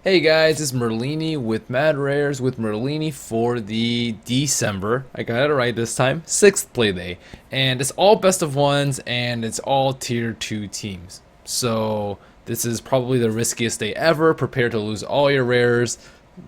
Hey guys, it's Merlini with Mad Rares with Merlini for the December. I got it right this time. 6th Playday. And it's all best of ones and it's all tier 2 teams. So this is probably the riskiest day ever. Prepare to lose all your rares.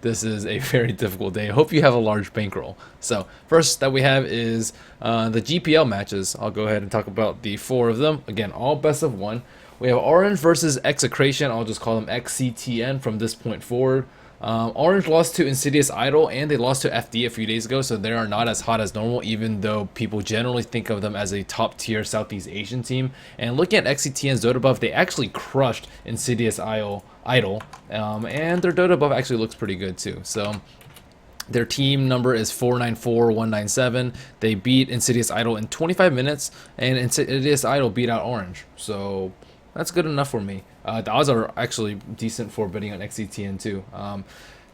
This is a very difficult day. I hope you have a large bankroll. So first that we have is the GPL matches. I'll go ahead and talk about the 4 of them. Again, all best of 1. We have Orange versus Execration. I'll just call them XCTN from this point forward. Orange lost to Insidious Idol and they lost to FD a few days ago, so they are not as hot as normal, even though people generally think of them as a top tier Southeast Asian team. And looking at XCTN's Dota buff, they actually crushed Insidious Idol, and their Dota buff actually looks pretty good too. So their team number is 494197. They beat Insidious Idol in 25 minutes, and Insidious Idol beat out Orange. So that's good enough for me. The odds are actually decent for betting on XCTN too.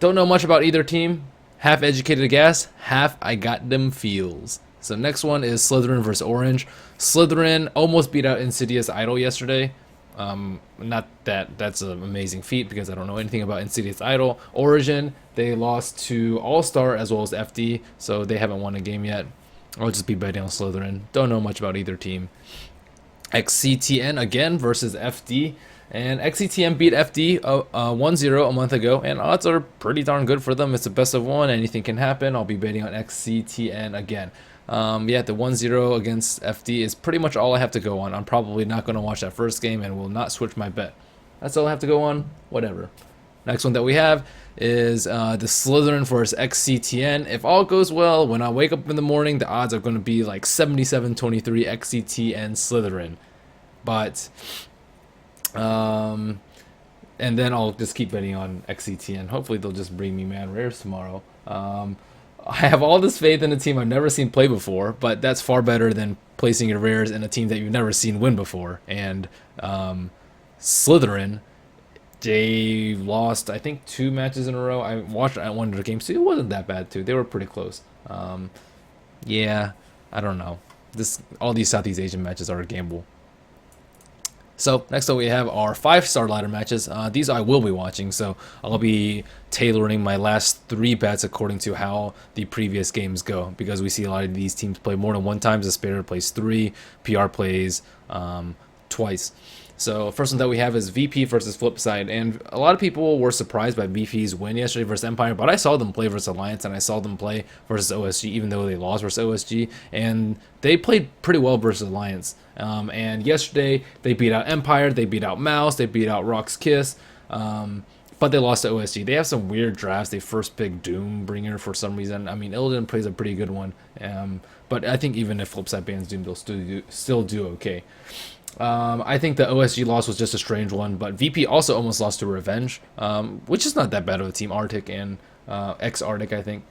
Don't know much about either team. Half educated guess, half I got them feels. So next one is Slytherin versus Orange. Slytherin almost beat out Insidious Idol yesterday. Not that that's an amazing feat because I don't know anything about Insidious Idol. Origin, they lost to All Star as well as FD, so they haven't won a game yet. I'll just be betting on Slytherin. Don't know much about either team. XCTN again versus FD. And XCTN beat FD 1-0 a month ago, and odds are pretty darn good for them. It's a best of one. Anything can happen. I'll be betting on XCTN again. Yeah, the 1-0 against FD is pretty much all I have to go on. I'm probably not going to watch that first game and will not switch my bet. That's all I have to go on. Whatever. Next one that we have is the Slytherin versus XCTN. If all goes well, when I wake up in the morning, the odds are going to be like 77-23 XCTN Slytherin. But, and then I'll just keep betting on XCTN. Hopefully they'll just bring me mad rares tomorrow. I have all this faith in a team I've never seen play before, but that's far better than placing your rares in a team that you've never seen win before. And Slytherin, they lost, I think, 2 matches in a row. I watched one of their games too. It wasn't that bad too. They were pretty close. Yeah, I don't know. All these Southeast Asian matches are a gamble. So next up we have our 5-star ladder matches. These I will be watching, so I'll be tailoring my last 3 bets according to how the previous games go, because we see a lot of these teams play more than one time. Aspera plays 3, PR plays twice. So first one that we have is VP versus Flipside, and a lot of people were surprised by VP's win yesterday versus Empire, but I saw them play versus Alliance, and I saw them play versus OSG, even though they lost versus OSG, and they played pretty well versus Alliance. And yesterday they beat out Empire, they beat out Mouse, they beat out Rock's Kiss, but they lost to OSG. They have some weird drafts. They first picked Doombringer for some reason. I mean, Illidan plays a pretty good one, but I think even if Flipside bans Doom, they'll still do okay. I think the OSG loss was just a strange one, but VP also almost lost to Revenge, which is not that bad of a team. Arctic and ex-Arctic, I think.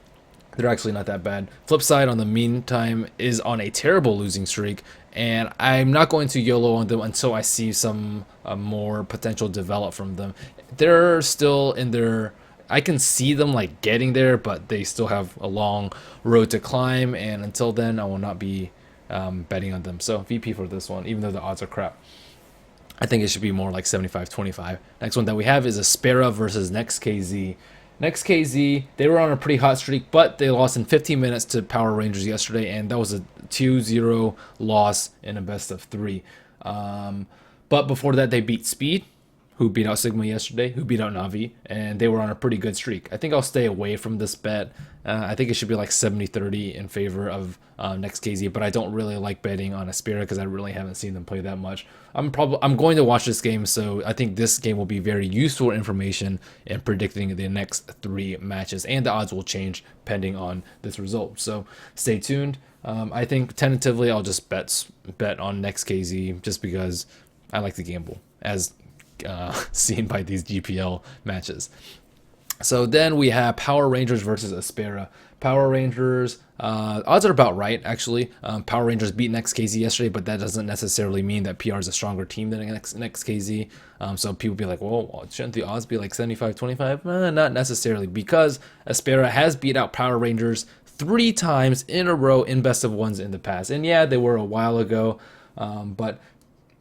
They're actually not that bad. Flipside, on the meantime, is on a terrible losing streak, and I'm not going to YOLO on them until I see some more potential develop from them. They're still in their... I can see them like getting there, but they still have a long road to climb, and until then, I will not be betting on them. So VP for this one, even though the odds are crap. I think it should be more like 75-25. Next one that we have is Aspera versus NextKZ. NextKZ, they were on a pretty hot streak, but they lost in 15 minutes to Power Rangers yesterday, and that was a 2-0 loss in a best of 3. But before that, they beat Speed, who beat out Sigma yesterday, who beat out Navi, and they were on a pretty good streak. I think I'll stay away from this bet. I think it should be like 70-30 in favor of NextKZ, but I don't really like betting on Aspera because I really haven't seen them play that much. I'm going to watch this game, so I think this game will be very useful information in predicting the next 3 matches, and the odds will change depending on this result. So stay tuned. I think tentatively I'll just bet on NextKZ just because I like to gamble, as seen by these GPL matches. So then we have Power Rangers versus Aspera. Power Rangers, odds are about right, actually. Power Rangers beat NextKZ yesterday, but that doesn't necessarily mean that PR is a stronger team than NextKZ. So people be like, well, shouldn't the odds be like 75-25? Not necessarily, because Aspera has beat out Power Rangers 3 times in a row in best of ones in the past. And yeah, they were a while ago, but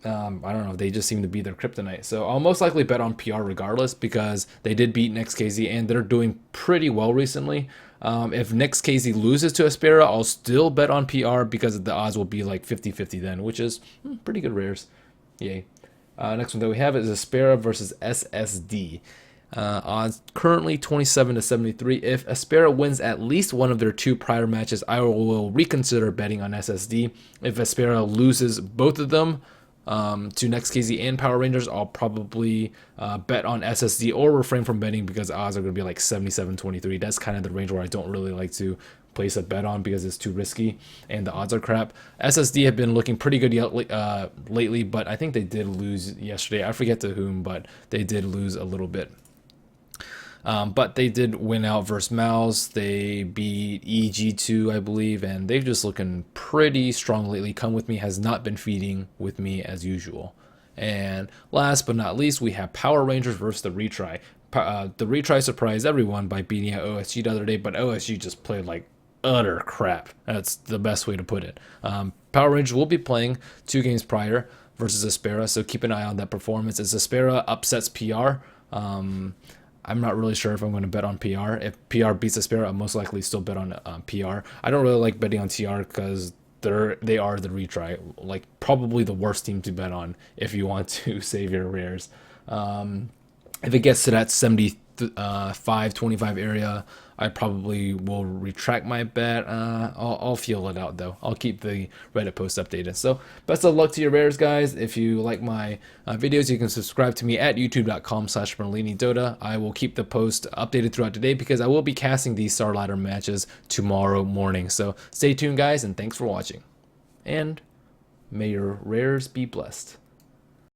I don't know. They just seem to be their kryptonite. So I'll most likely bet on PR regardless because they did beat Next KZ and they're doing pretty well recently. If Next KZ loses to Aspera, I'll still bet on PR because the odds will be like 50-50 then, which is pretty good rares. Yay. Next one that we have is Aspera versus SSD. Odds currently 27-73. If Aspera wins at least one of their 2 prior matches, I will reconsider betting on SSD. If Aspera loses both of them, to Next KZ and Power Rangers, I'll probably bet on SSD or refrain from betting because odds are going to be like 77-23. That's kind of the range where I don't really like to place a bet on because it's too risky and the odds are crap. SSD have been looking pretty good lately, but I think they did lose yesterday. I forget to whom, but they did lose a little bit. But they did win out versus Mouse. They beat EG2, I believe, and they've just looking pretty strong lately. Come With Me has not been feeding with me as usual. And last but not least, we have Power Rangers versus the Retry. The Retry surprised everyone by beating out OSG the other day, but OSG just played like utter crap. That's the best way to put it. Power Rangers will be playing 2 games prior versus Aspera, so keep an eye on that performance. As Aspera upsets PR, I'm not really sure if I'm going to bet on PR. If PR beats Aspera, I'll most likely still bet on PR. I don't really like betting on TR because they are the retry, like probably the worst team to bet on if you want to save your rares. If it gets to that 75-25 area, I probably will retract my bet. I'll feel it out though. I'll keep the Reddit post updated. So best of luck to your rares, guys. If you like my videos, you can subscribe to me at youtube.com/Merlini Dota. I will keep the post updated throughout the day because I will be casting these Star Ladder matches tomorrow morning. So stay tuned, guys, and thanks for watching. And may your rares be blessed.